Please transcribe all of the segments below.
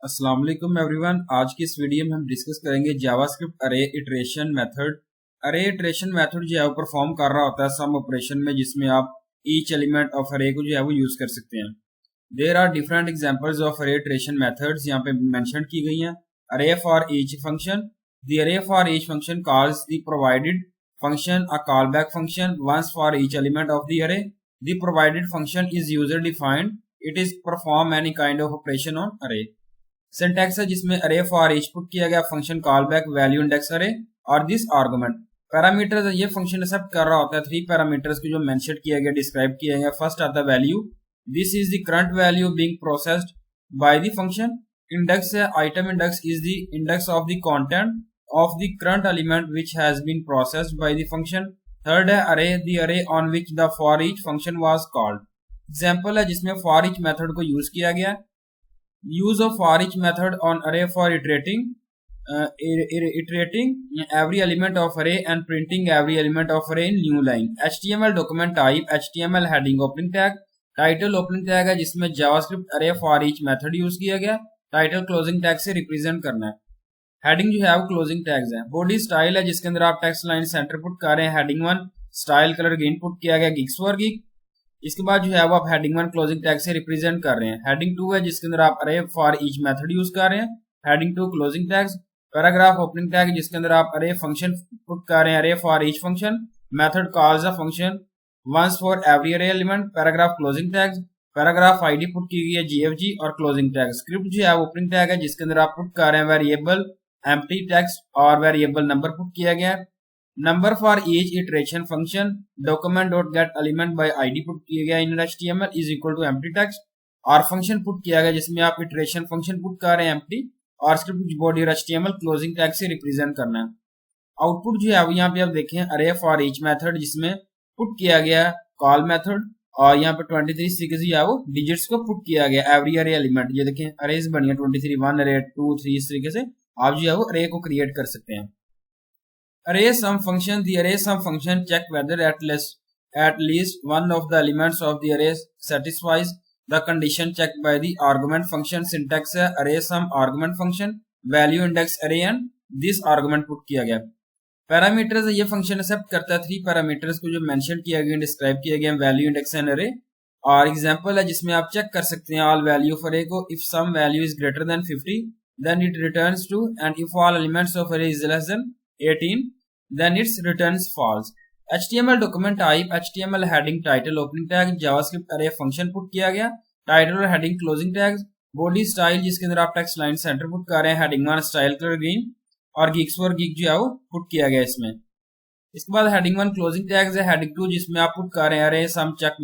अस्सलाम वालेकुम एवरीवन। आज की इस वीडियो में हम डिस्कस करेंगे जावास्क्रिप्ट अरे इटरेशन मेथड। अरे इटरेशन मेथड जो है वो परफॉर्म कर रहा होता है सम ऑपरेशन में, जिसमें आप ईच एलिमेंट ऑफ अरे को जो है वो यूज कर सकते हैं। There are different examples of array iteration methods यहाँ पे मेंशन की गई हैं। Array for each function, the array for each function calls the provided function a callback function once for each element of the array. The provided function is user defined. It is perform any kind of operation on array. Syntax है जिसमें अरे for each put किया गया function call back value index अरे और this argument parameters. ये function accept कर रहा होता है थ्री पैरामीटर्स को जो मेंशन किया गया, डिस्क्राइब किया गया। फर्स्ट आता है value, this is the current value being processed by the function. Index है, item index is the index of the content of the current element which has been processed by the function. Third है array, the array on which the for each function was called. Example है जिसमें for each method को use किया गया। Use of for each method on array for iterating every element of array and printing every element of array in new line. HTML document type, HTML heading opening tag, title opening tag है जिसमें JavaScript array for each method use किया गया। Title closing tag से represent करना है। Heading जो है वो क्लोजिंग टैग्स है। बॉडी स्टाइल है जिसके अंदर आप टेक्स्ट लाइन सेंटर पुट कर रहे हैं। Heading 1 style colour green put किया गया गिग्स फॉर गिग। इसके बाद जो है वो आप हेडिंग 1 क्लोजिंग टैग से रिप्रेजेंट कर रहे हैं। हेडिंग 2 है जिसके अंदर आप अरे फॉर ईच मेथड यूज कर रहे हैं। Heading 2 closing tags. Paragraph opening tag जिसके अंदर आप अरे फंक्शन पुट कर रहे हैं। Array for each function method calls a function once for every array element. Paragraph closing tags. Paragraph ID put की गई है जीएफजी और क्लोजिंग टैग। स्क्रिप्ट जो है ओपनिंग टैग है जिसके अंदर आप पुट कर रहे हैं वेरिएबल एम्प्टी टेक्स्ट और वेरिएबल नंबर पुट किया गया है। Number for each iteration function document dot get element by ID put किया गया in HTML is equal to empty text और फंक्शन पुट किया गया जिसमें आप इटरेशन फंक्शन पुट कर रहे हैं एम्प्टी और स्क्रिप्ट बॉडी और एचटीएमएल क्लोजिंग टैग से रिप्रेजेंट करना है। आउटपुट जो है अब यहाँ पे आप देखें अरे फॉर ईच मेथड जिसमें पुट किया गया कॉल मेथड और यहाँ पे 23 तरीके से वो डिजिट्स को पुट किया गया एवरी अरे एलिमेंट। ये देखें अरेज बनी है 23, 1 अरे 2 3, इस तरीके से आप जो है वो अरे को क्रिएट कर सकते हैं। Array sum function, the array sum function check whether at least one of the elements of the array satisfies the condition checked by the argument function। syntax है array sum argument function value index array and this argument put किया गया। Parameters ये function accept करता है three parameters को जो mention किया गया, डिस्क्राइब किया गया वैल्यू इंडेक्स एंड अरे। और एग्जांपल है जिसमें आप चेक कर सकते हैं ऑल वैल्यू ऑफ अरे को। If some value is greater than 50 then it returns true and if all elements of array is less than 18 then it returns false। HTML document type, HTML heading title opening tag, JavaScript array function put किया गया। Title और heading closing tags. Body style जिसके अंदर आप text line centre put कर रहे हैं। Heading 1 style colour green और गिग्स फॉर गिग जो है वो पुट किया गया इसमें। इसके बाद हेडिंग 1 क्लोजिंग टैग्स है। हेडिंग 2 जिसमें आप पुट कर रहे हैं अरे सम चेक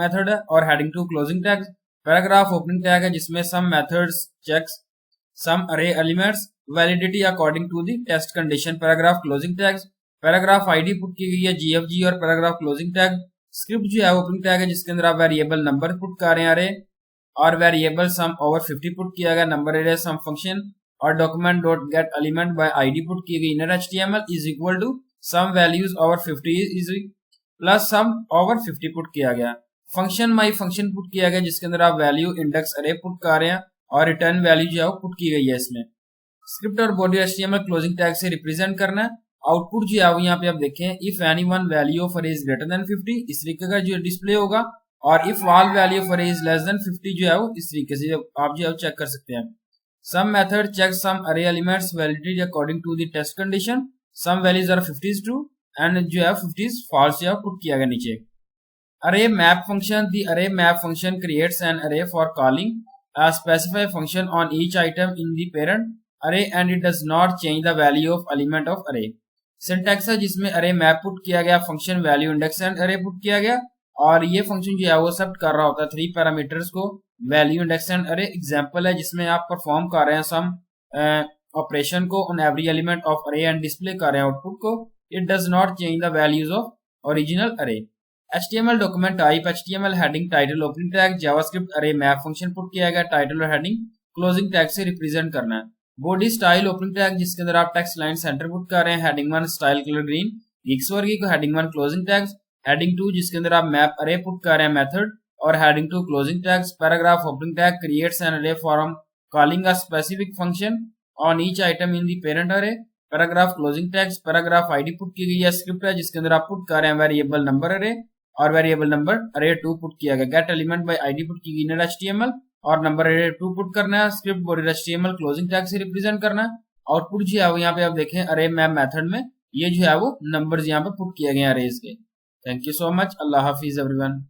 मेथड है और heading 2 closing tags. Paragraph opening tag है जिसमें some methods checks some array elements validity according to the test condition. Paragraph closing tags. Paragraph ID put की गई है जीएफजी और पैराग्राफ क्लोजिंग टैग। स्क्रिप्ट जो है ओपनिंग टैग है जिसके अंदर आप वेरिएबल नंबर पुट कर रहे हैं अरे और वेरिएबल सम ओवर 50 पुट किया गया नंबर अरे सम फंक्शन और document dot get element by ID put की गई inner HTML is equal to some values over 50 is plus some over 50 put किया गया। फंक्शन माई फंक्शन पुट किया गया जिसके अंदर आप वैल्यू इंडेक्स अरे पुट कर रहे हैं और रिटर्न वैल्यू जो है पुट की गई है इसमें। स्क्रिप्ट और बॉडी एचटीएमएल क्लोजिंग टैग से रिप्रेजेंट करना है। आउटपुट जो है वो यहाँ पे आप देखें if any one value of array is greater than 50 इस तरीके का जो डिस्प्ले होगा और if all value of array is less then 50 जो है वो इस तरीके से आप जो है चेक कर सकते हैं। सम method check some array elements validity according to the test condition. Some values are 50 is true and जो है 50 इज फॉल्स जो है पुट किया गया नीचे। अरे मैप फंक्शन, द अरे मैप फंक्शन क्रिएट्स एन अरे for calling a specified function on each item in the parent array and it does not change the value of element of array। Syntax है जिसमें अरे map put किया गया function value index and अरे put किया गया और ये फंक्शन जो है वो एक्सेप्ट कर रहा होता है थ्री पैरामीटर्स को वैल्यू इंडेक्स एंड अरे। एग्जांपल है जिसमें आप परफॉर्म कर रहे हैं सम ऑपरेशन को ऑन एवरी एलिमेंट ऑफ अरे एंड डिस्प्ले कर रहे हैं आउटपुट को। It does not change the values of original अरे। HTML document type, HTML heading title opening tag, JavaScript array map function put किया गया टाइटल और हेडिंग क्लोजिंग टैग से रिप्रेजेंट करना है। बॉडी स्टाइल ओपनिंग टैग जिसके अंदर आप टेक्स्ट लाइन सेंटर पुट कर रहे हैं। Heading 1 style colour green gigs for gig. Heading 1 closing tags. Heading 2 जिसके अंदर आप मैप अरे पुट कर रहे हैं मेथड और heading 2 closing tags. Paragraph opening tag creates an array from calling a specific function on each item in the parent array. Paragraph closing tags, paragraph ID put की गई है, स्क्रिप्ट है जिसके अंदर आप पुट कर रहे हैं वेरिएबल नंबर अरे और वेरिएबल नंबर अरे 2 पुट किया गया। Gate element by ID put की गई HTML और नंबर अरे 2 पुट करना है। Script body HTML closing tag से रिप्रेजेंट करना है। आउटपुट जो है वो यहाँ पे आप देखें अरे मैप मेथड में ये जो है वो नंबर्स यहाँ पे पुट किए गए हैं अरेज के। Thank you so much. Allah Hafiz everyone.